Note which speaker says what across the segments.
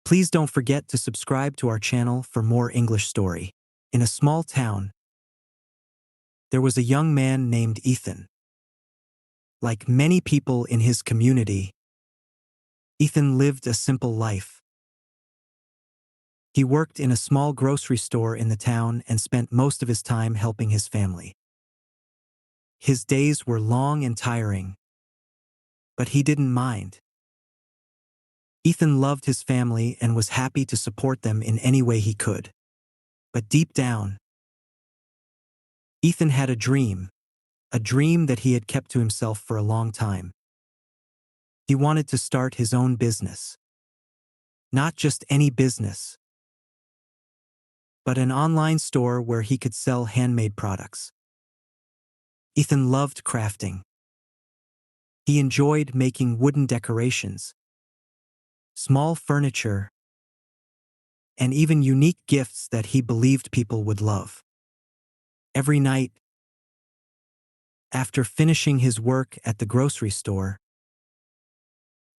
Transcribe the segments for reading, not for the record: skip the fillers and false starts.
Speaker 1: Please don't forget to subscribe to our channel for more English story. In a small town, there was a young man named Ethan. Like many people in his community, Ethan lived a simple life. He worked in a small grocery store in the town and spent most of his time helping his family. His days were long and tiring, but he didn't mind. Ethan loved his family and was happy to support them in any way he could. But deep down, Ethan had a dream that he had kept to himself for a long time. He wanted to start his own business. Not just any business, but an online store where he could sell handmade products. Ethan loved crafting. He enjoyed making wooden decorations, small furniture, and even unique gifts that he believed people would love. Every night, after finishing his work at the grocery store,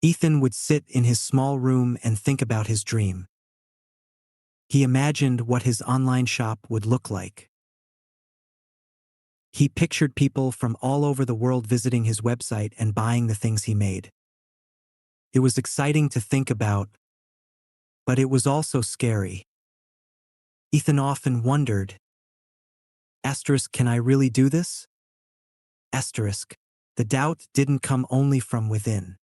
Speaker 1: Ethan would sit in his small room and think about his dream. He imagined what his online shop would look like. He pictured people from all over the world visiting his website and buying the things he made. It was exciting to think about, but it was also scary. Ethan often wondered, can I really do this? The doubt didn't come only from within.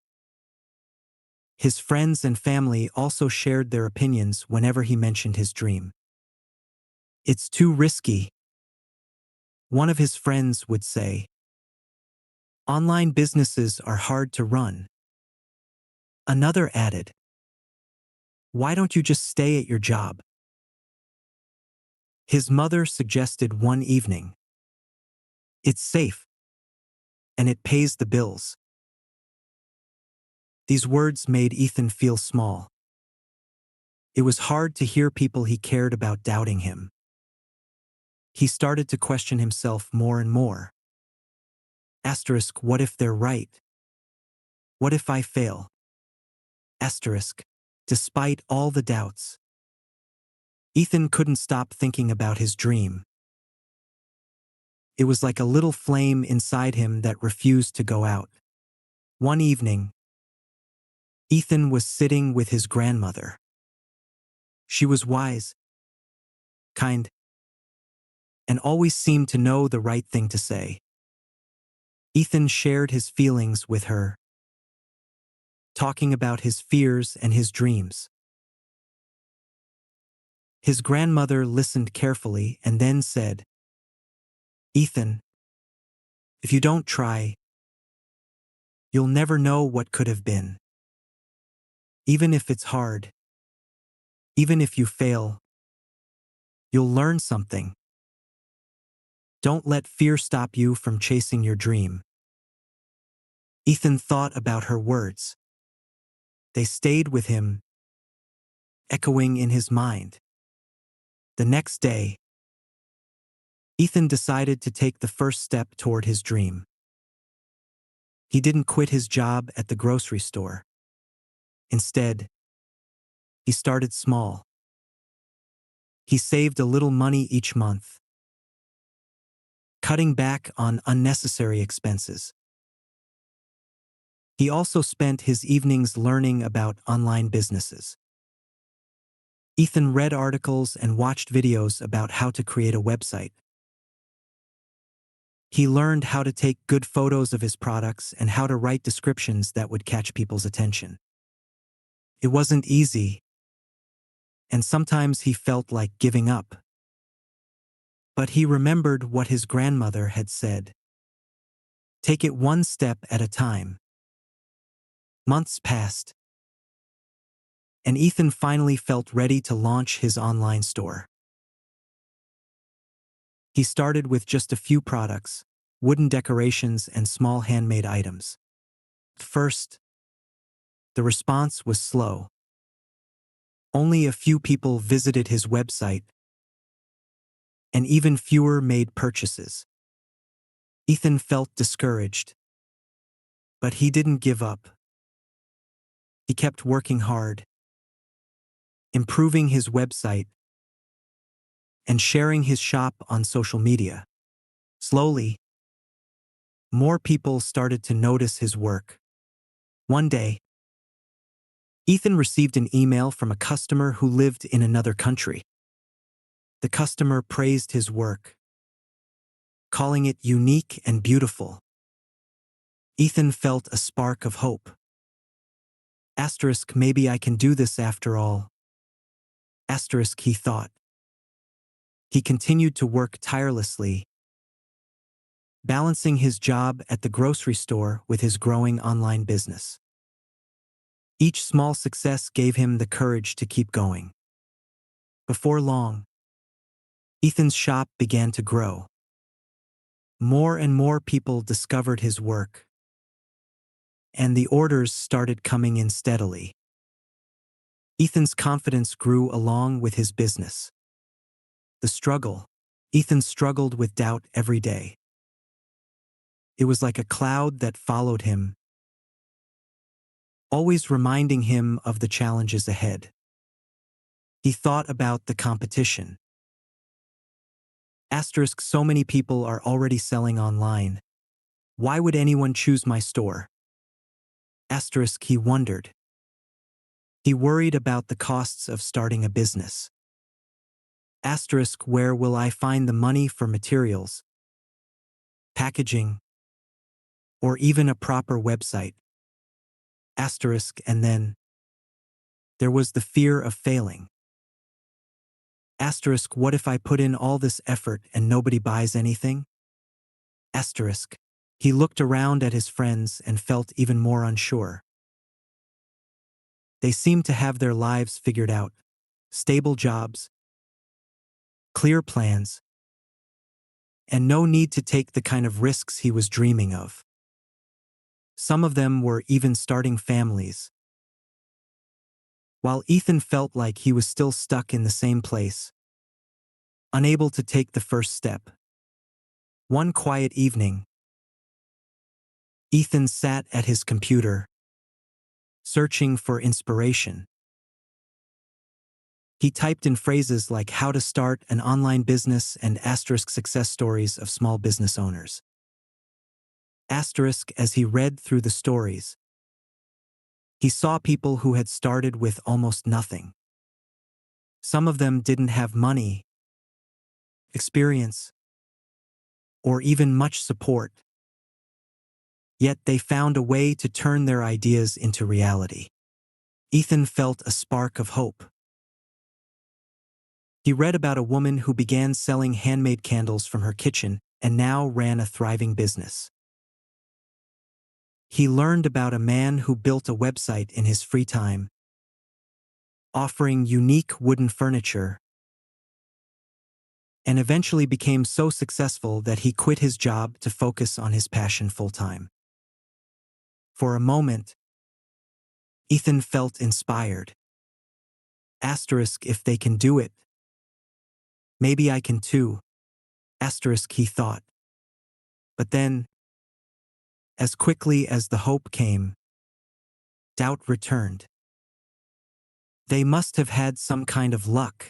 Speaker 1: His friends and family also shared their opinions whenever he mentioned his dream. It's too risky, one of his friends would say. Online businesses are hard to run. Another added, why don't you just stay at your job? His mother suggested one evening. It's safe, and it pays the bills. These words made Ethan feel small. It was hard to hear people he cared about doubting him. He started to question himself more and more. What if they're right? What if I fail? Despite all the doubts, Ethan couldn't stop thinking about his dream. It was like a little flame inside him that refused to go out. One evening, Ethan was sitting with his grandmother. She was wise, kind, and always seemed to know the right thing to say. Ethan shared his feelings with her, talking about his fears and his dreams. His grandmother listened carefully and then said, Ethan, if you don't try, you'll never know what could have been. Even if it's hard, even if you fail, you'll learn something. Don't let fear stop you from chasing your dream. Ethan thought about her words. They stayed with him, echoing in his mind. The next day, Ethan decided to take the first step toward his dream. He didn't quit his job at the grocery store. Instead, he started small. He saved a little money each month, cutting back on unnecessary expenses. He also spent his evenings learning about online businesses. Ethan read articles and watched videos about how to create a website. He learned how to take good photos of his products and how to write descriptions that would catch people's attention. It wasn't easy, and sometimes he felt like giving up. But he remembered what his grandmother had said. Take it one step at a time. Months passed, and Ethan finally felt ready to launch his online store. He started with just a few products, wooden decorations and small handmade items. First, the response was slow. Only a few people visited his website, and even fewer made purchases. Ethan felt discouraged, but he didn't give up. He kept working hard, improving his website, and sharing his shop on social media. Slowly, more people started to notice his work. One day, Ethan received an email from a customer who lived in another country. The customer praised his work, calling it unique and beautiful. Ethan felt a spark of hope. Maybe I can do this after all. He thought. He continued to work tirelessly, balancing his job at the grocery store with his growing online business. Each small success gave him the courage to keep going. Before long, Ethan's shop began to grow. More and more people discovered his work, and the orders started coming in steadily. Ethan's confidence grew along with his business. The struggle. Ethan struggled with doubt every day. It was like a cloud that followed him, always reminding him of the challenges ahead. He thought about the competition. So many people are already selling online. Why would anyone choose my store? He wondered. He worried about the costs of starting a business. Where will I find the money for materials, packaging, or even a proper website? And then there was the fear of failing. What if I put in all this effort and nobody buys anything? He looked around at his friends and felt even more unsure. They seemed to have their lives figured out. Stable jobs, clear plans, and no need to take the kind of risks he was dreaming of. Some of them were even starting families. While Ethan felt like he was still stuck in the same place, unable to take the first step. One quiet evening, Ethan sat at his computer, searching for inspiration. He typed in phrases like how to start an online business and success stories of small business owners. As he read through the stories, he saw people who had started with almost nothing. Some of them didn't have money, experience, or even much support. Yet they found a way to turn their ideas into reality. Ethan felt a spark of hope. He read about a woman who began selling handmade candles from her kitchen and now ran a thriving business. He learned about a man who built a website in his free time, offering unique wooden furniture, and eventually became so successful that he quit his job to focus on his passion full-time. For a moment, Ethan felt inspired. If they can do it, maybe I can too. He thought. But then, as quickly as the hope came, doubt returned. They must have had some kind of luck,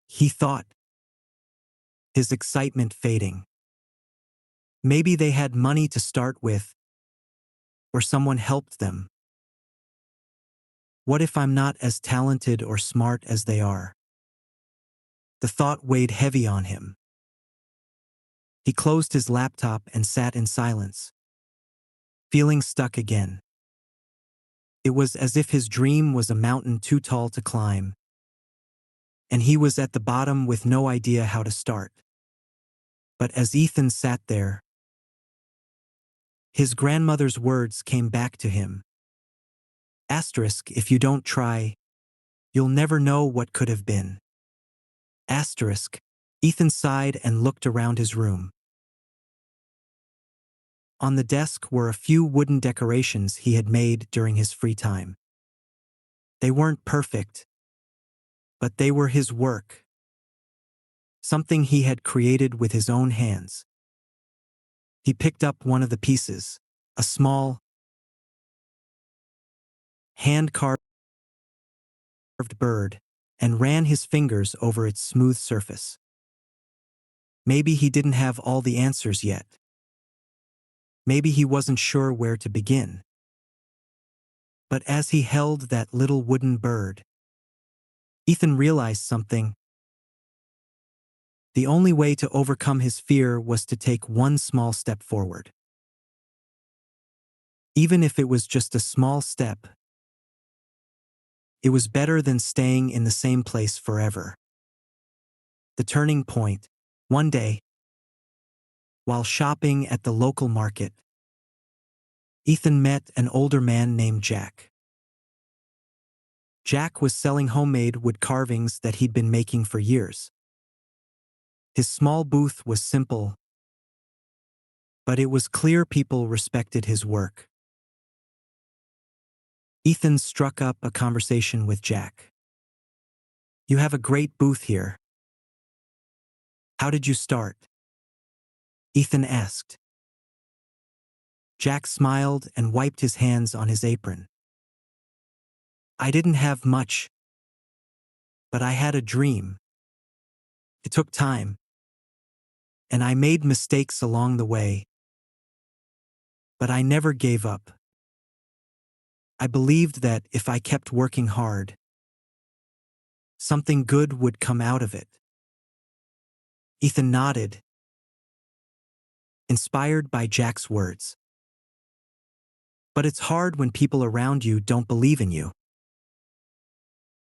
Speaker 1: he thought, his excitement fading. Maybe they had money to start with, or someone helped them. What if I'm not as talented or smart as they are? The thought weighed heavy on him. He closed his laptop and sat in silence, feeling stuck again. It was as if his dream was a mountain too tall to climb, and he was at the bottom with no idea how to start. But as Ethan sat there, his grandmother's words came back to him. If you don't try, you'll never know what could have been. Ethan sighed and looked around his room. On the desk were a few wooden decorations he had made during his free time. They weren't perfect, but they were his work. Something he had created with his own hands. He picked up one of the pieces, a small, hand-carved bird and ran his fingers over its smooth surface. Maybe he didn't have all the answers yet. Maybe he wasn't sure where to begin. But as he held that little wooden bird, Ethan realized something. The only way to overcome his fear was to take one small step forward. Even if it was just a small step, it was better than staying in the same place forever. The turning point. One day, while shopping at the local market, Ethan met an older man named Jack. Jack was selling homemade wood carvings that he'd been making for years. His small booth was simple, but it was clear people respected his work. Ethan struck up a conversation with Jack. "You have a great booth here. How did you start?" Ethan asked. Jack smiled and wiped his hands on his apron. "I didn't have much, but I had a dream. It took time, and I made mistakes along the way, but I never gave up. I believed that if I kept working hard, something good would come out of it." Ethan nodded, inspired by Jack's words. "But it's hard when people around you don't believe in you."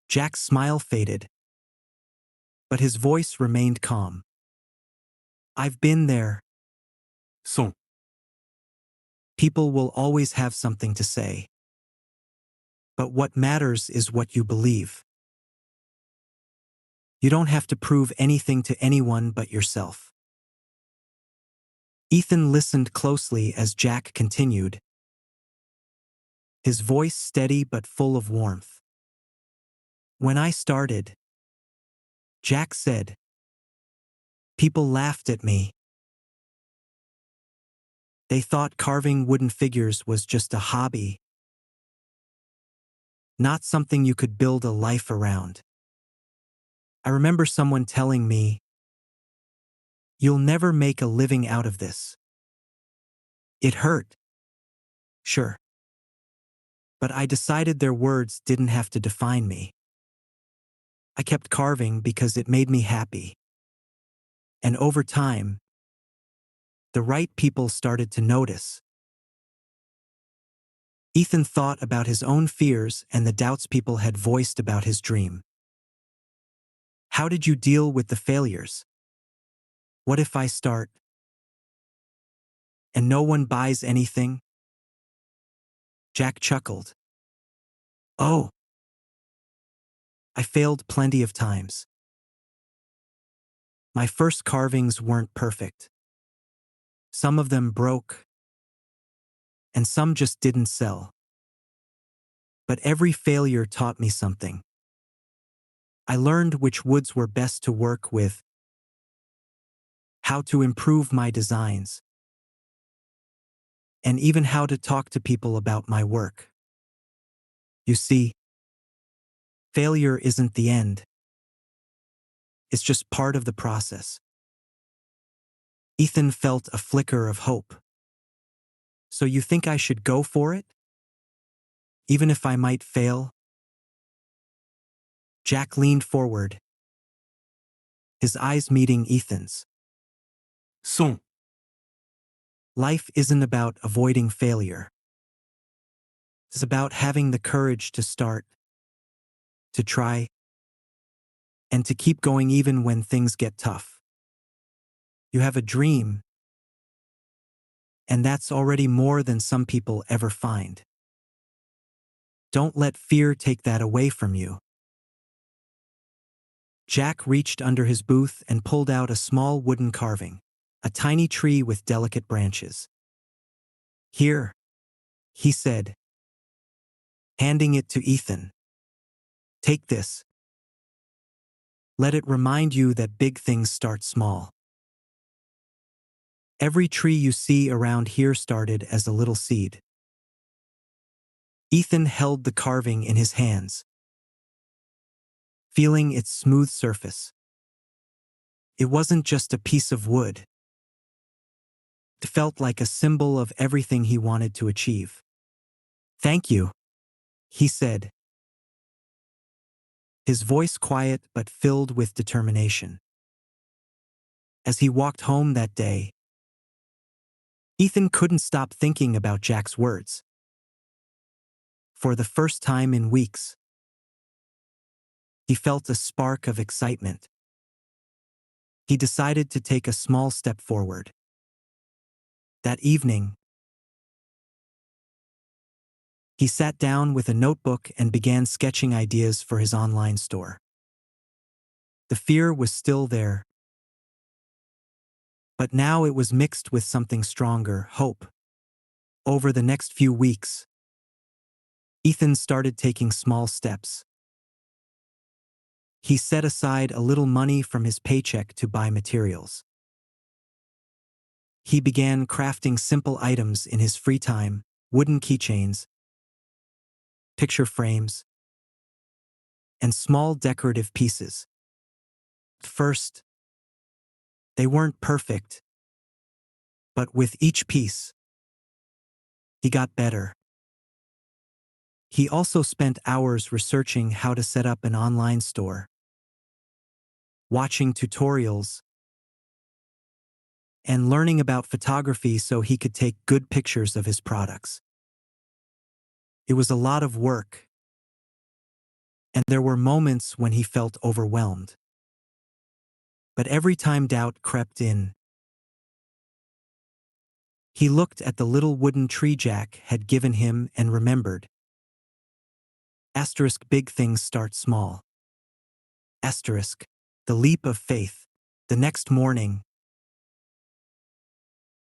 Speaker 1: Jack's smile faded, but his voice remained calm. "I've been there. So, people will always have something to say. But what matters is what you believe. You don't have to prove anything to anyone but yourself." Ethan listened closely as Jack continued, his voice steady but full of warmth. "When I started," Jack said, "people laughed at me. They thought carving wooden figures was just a hobby, not something you could build a life around. I remember someone telling me, 'You'll never make a living out of this.' It hurt. Sure. But I decided their words didn't have to define me. I kept carving because it made me happy. And over time, the right people started to notice." Ethan thought about his own fears and the doubts people had voiced about his dream. "How did you deal with the failures? What if I start and no one buys anything?" Jack chuckled. "Oh, I failed plenty of times. My first carvings weren't perfect. Some of them broke, and some just didn't sell. But every failure taught me something. I learned which woods were best to work with, how to improve my designs, and even how to talk to people about my work. You see, failure isn't the end. It's just part of the process." Ethan felt a flicker of hope. "So you think I should go for it? Even if I might fail?" Jack leaned forward, his eyes meeting Ethan's. "So, life isn't about avoiding failure. It's about having the courage to start, to try, and to keep going even when things get tough. You have a dream, and that's already more than some people ever find. Don't let fear take that away from you." Jack reached under his booth and pulled out a small wooden carving, a tiny tree with delicate branches. "Here," he said, handing it to Ethan. "Take this. Let it remind you that big things start small. Every tree you see around here started as a little seed." Ethan held the carving in his hands, feeling its smooth surface. It wasn't just a piece of wood. It felt like a symbol of everything he wanted to achieve. "Thank you," he said, his voice quiet but filled with determination. As he walked home that day, Ethan couldn't stop thinking about Jack's words. For the first time in weeks, he felt a spark of excitement. He decided to take a small step forward. That evening, he sat down with a notebook and began sketching ideas for his online store. The fear was still there, but now it was mixed with something stronger, hope. Over the next few weeks, Ethan started taking small steps. He set aside a little money from his paycheck to buy materials. He began crafting simple items in his free time: wooden keychains, picture frames, and small decorative pieces. First, they weren't perfect, but with each piece, he got better. He also spent hours researching how to set up an online store, watching tutorials, and learning about photography so he could take good pictures of his products. It was a lot of work, and there were moments when he felt overwhelmed. But every time doubt crept in, he looked at the little wooden tree Jack had given him and remembered. Asterisk, big things start small. Asterisk, the leap of faith. The next morning,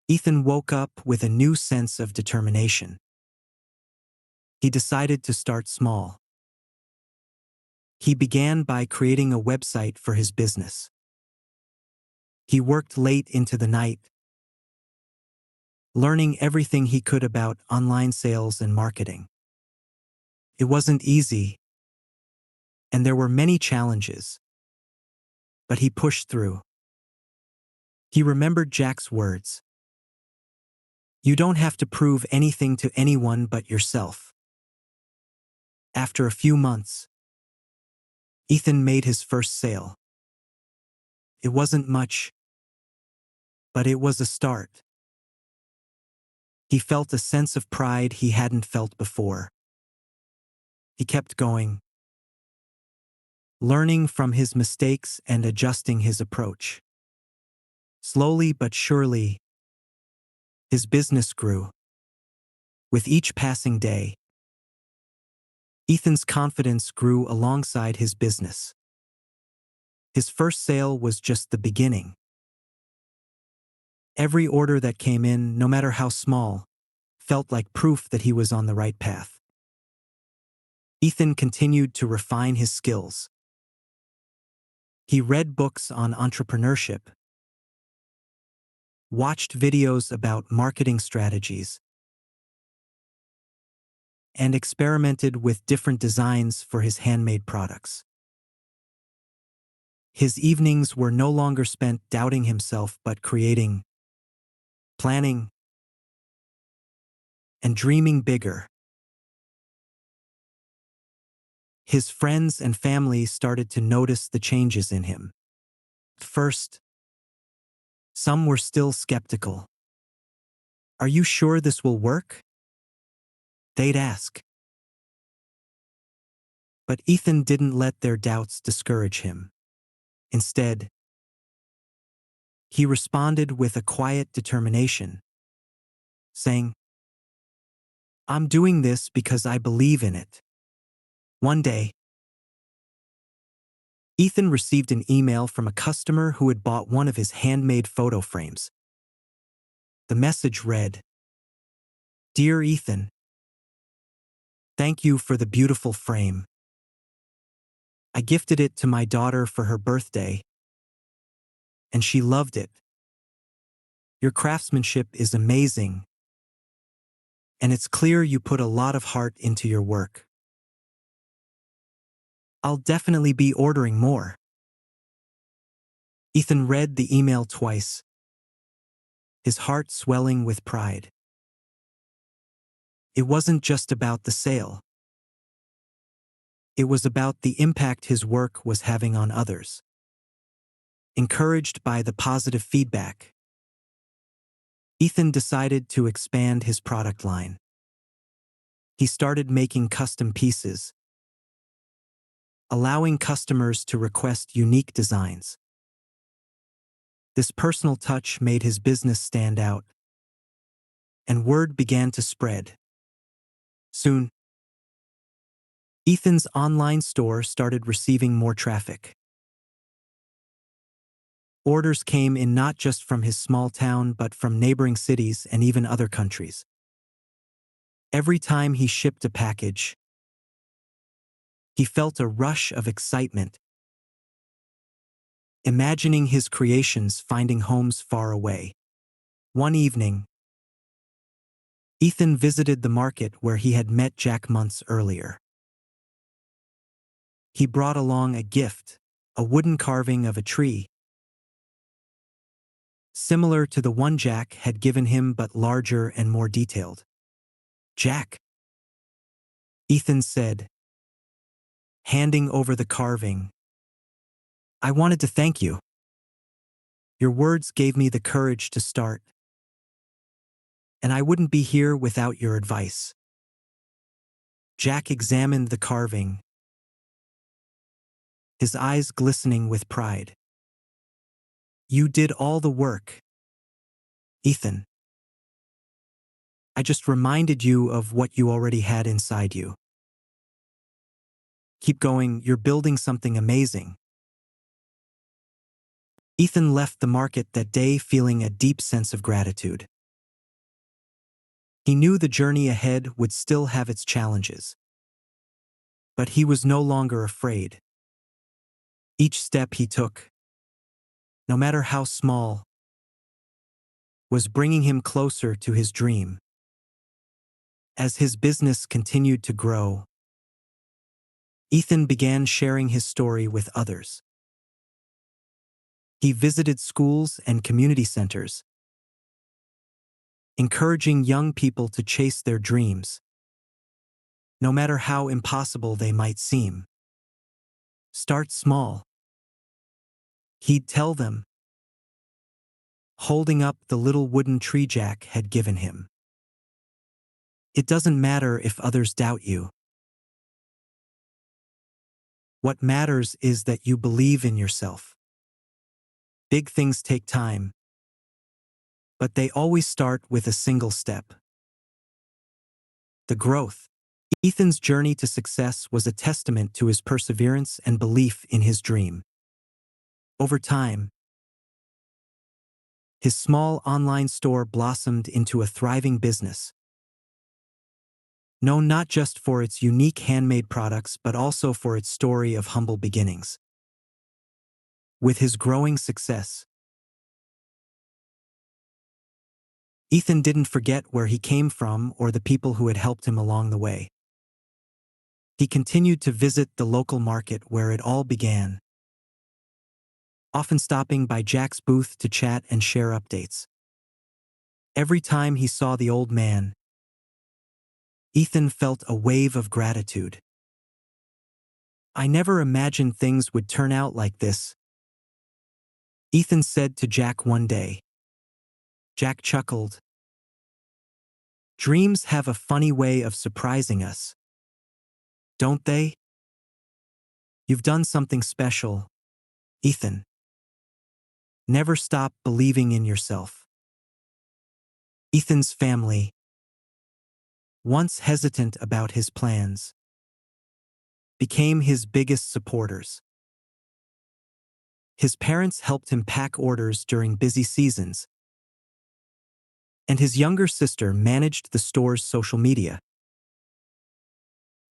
Speaker 1: Ethan woke up with a new sense of determination. He decided to start small. He began by creating a website for his business. He worked late into the night, learning everything he could about online sales and marketing. It wasn't easy, and there were many challenges, but he pushed through. He remembered Jack's words: "You don't have to prove anything to anyone but yourself." After a few months, Ethan made his first sale. It wasn't much, but it was a start. He felt a sense of pride he hadn't felt before. He kept going, learning from his mistakes and adjusting his approach. Slowly but surely, his business grew. With each passing day, Ethan's confidence grew alongside his business. His first sale was just the beginning. Every order that came in, no matter how small, felt like proof that he was on the right path. Ethan continued to refine his skills. He read books on entrepreneurship, watched videos about marketing strategies, and experimented with different designs for his handmade products. His evenings were no longer spent doubting himself but creating, planning, and dreaming bigger. His friends and family started to notice the changes in him. First, some were still skeptical. "Are you sure this will work?" they'd ask. But Ethan didn't let their doubts discourage him. Instead, he responded with a quiet determination, saying, "I'm doing this because I believe in it." One day, Ethan received an email from a customer who had bought one of his handmade photo frames. The message read, "Dear Ethan, thank you for the beautiful frame. I gifted it to my daughter for her birthday, and she loved it. Your craftsmanship is amazing, and it's clear you put a lot of heart into your work. I'll definitely be ordering more. Ethan read the email twice, his heart swelling with pride. It wasn't just about the sale. It was about the impact his work was having on others. Encouraged by the positive feedback, Ethan decided to expand his product line. He started making custom pieces, allowing customers to request unique designs. This personal touch made his business stand out, and word began to spread. Soon, Ethan's online store started receiving more traffic. Orders came in not just from his small town but from neighboring cities and even other countries. Every time he shipped a package, he felt a rush of excitement, imagining his creations finding homes far away. One evening, Ethan visited the market where he had met Jack months earlier. He brought along a gift, a wooden carving of a tree, similar to the one Jack had given him but larger and more detailed. "Jack," Ethan said, handing over the carving, "I wanted to thank you. Your words gave me the courage to start, and I wouldn't be here without your advice." Jack examined the carving, his eyes glistening with pride. "You did all the work, Ethan. I just reminded you of what you already had inside you. Keep going, you're building something amazing." Ethan left the market that day feeling a deep sense of gratitude. He knew the journey ahead would still have its challenges, but he was no longer afraid. Each step he took, no matter how small, was bringing him closer to his dream. As his business continued to grow, Ethan began sharing his story with others. He visited schools and community centers, encouraging young people to chase their dreams, no matter how impossible they might seem. Start small, he'd tell them, holding up the little wooden tree Jack had given him. It doesn't matter if others doubt you. What matters is that you believe in yourself. Big things take time, but they always start with a single step. The growth. Ethan's journey to success was a testament to his perseverance and belief in his dream. Over time, his small online store blossomed into a thriving business, known not just for its unique handmade products but also for its story of humble beginnings. With his growing success, Ethan didn't forget where he came from or the people who had helped him along the way. He continued to visit the local market where it all began, often stopping by Jack's booth to chat and share updates. Every time he saw the old man, Ethan felt a wave of gratitude. "I never imagined things would turn out like this," Ethan said to Jack one day. Jack chuckled. "Dreams have a funny way of surprising us, don't they? You've done something special, Ethan. Never stop believing in yourself." Ethan's family, once hesitant about his plans, became his biggest supporters. His parents helped him pack orders during busy seasons, and his younger sister managed the store's social media.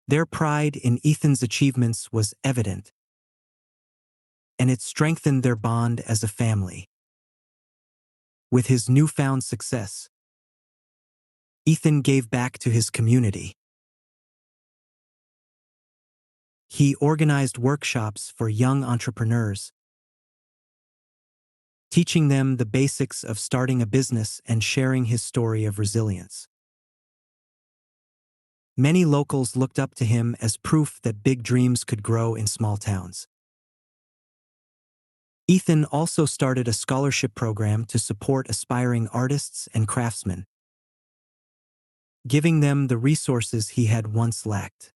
Speaker 1: Their pride in Ethan's achievements was evident, and it strengthened their bond as a family. With his newfound success, Ethan gave back to his community. He organized workshops for young entrepreneurs, teaching them the basics of starting a business and sharing his story of resilience. Many locals looked up to him as proof that big dreams could grow in small towns. Ethan also started a scholarship program to support aspiring artists and craftsmen, giving them the resources he had once lacked.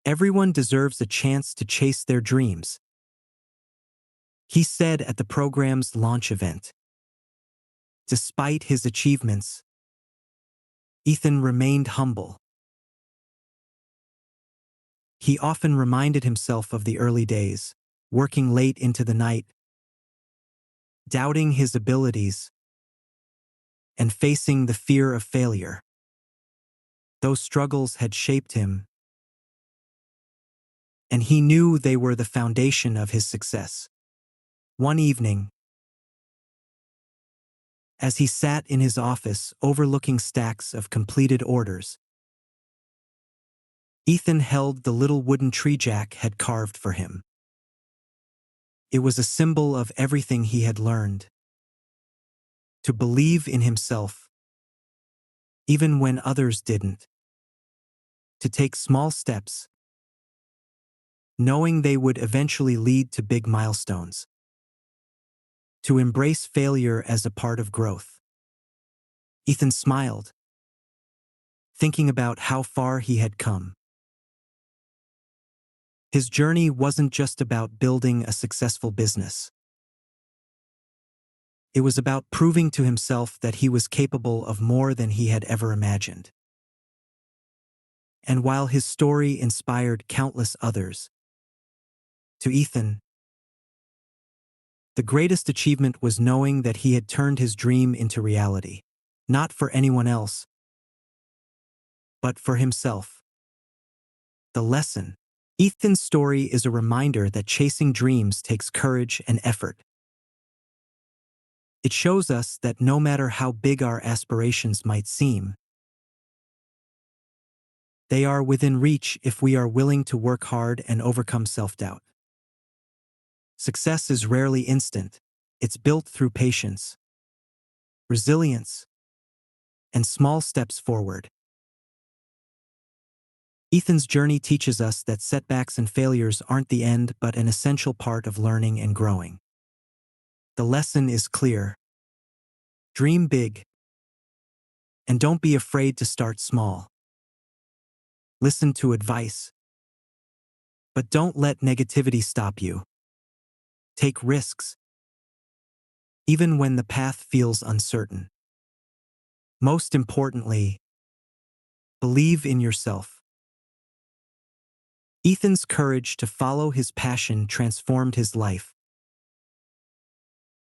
Speaker 1: Everyone deserves a chance to chase their dreams, he said at the program's launch event. Despite his achievements, Ethan remained humble. He often reminded himself of the early days, working late into the night, doubting his abilities, and facing the fear of failure. Those struggles had shaped him, and he knew they were the foundation of his success. One evening, as he sat in his office overlooking stacks of completed orders, Ethan held the little wooden tree Jack had carved for him. It was a symbol of everything he had learned: to believe in himself, even when others didn't, to take small steps, knowing they would eventually lead to big milestones, to embrace failure as a part of growth. Ethan smiled, thinking about how far he had come. His journey wasn't just about building a successful business. It was about proving to himself that he was capable of more than he had ever imagined. And while his story inspired countless others, to Ethan, the greatest achievement was knowing that he had turned his dream into reality, not for anyone else, but for himself. The lesson: Ethan's story is a reminder that chasing dreams takes courage and effort. It shows us that no matter how big our aspirations might seem, they are within reach if we are willing to work hard and overcome self-doubt. Success is rarely instant. It's built through patience, resilience, and small steps forward. Ethan's journey teaches us that setbacks and failures aren't the end but an essential part of learning and growing. The lesson is clear: dream big, and don't be afraid to start small. Listen to advice, but don't let negativity stop you. Take risks, even when the path feels uncertain. Most importantly, believe in yourself. Ethan's courage to follow his passion transformed his life,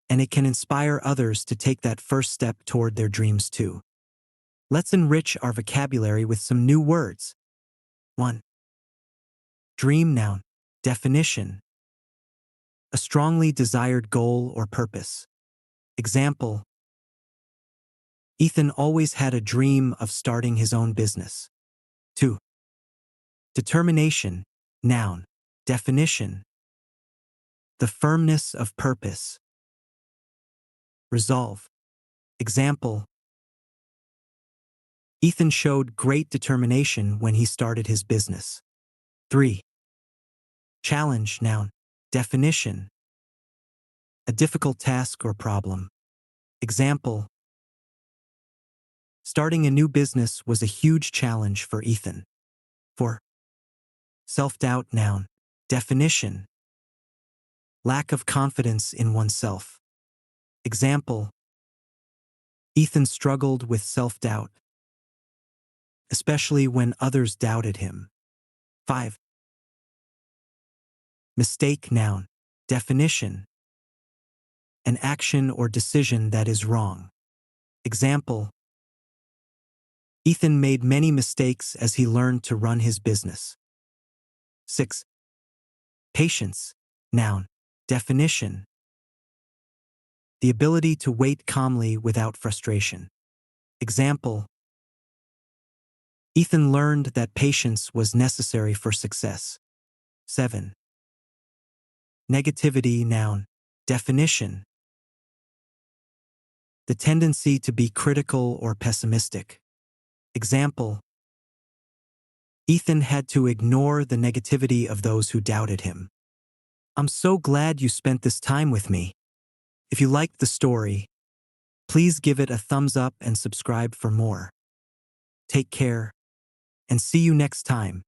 Speaker 1: and it can inspire others to take that first step toward their dreams too. Let's enrich our vocabulary with some new words. 1. Dream. Noun. Definition: a strongly desired goal or purpose. Example: Ethan always had a dream of starting his own business. 2. Determination. Noun. Definition: the firmness of purpose. Resolve. Example: Ethan showed great determination when he started his business. 3. Challenge. Noun. Definition: a difficult task or problem. Example: starting a new business was a huge challenge for Ethan. 4. Self-doubt. Noun. Definition: lack of confidence in oneself. Example: Ethan struggled with self-doubt, especially when others doubted him. 5. Mistake. Noun. Definition: an action or decision that is wrong. Example: Ethan made many mistakes as he learned to run his business. 6. Patience. Noun. Definition: the ability to wait calmly without frustration. Example: Ethan learned that patience was necessary for success. 7. Negativity noun. Definition: the tendency to be critical or pessimistic. Example: Ethan had to ignore the negativity of those who doubted him. I'm so glad you spent this time with me. If you liked the story, please give it a thumbs up and subscribe for more. Take care, and see you next time.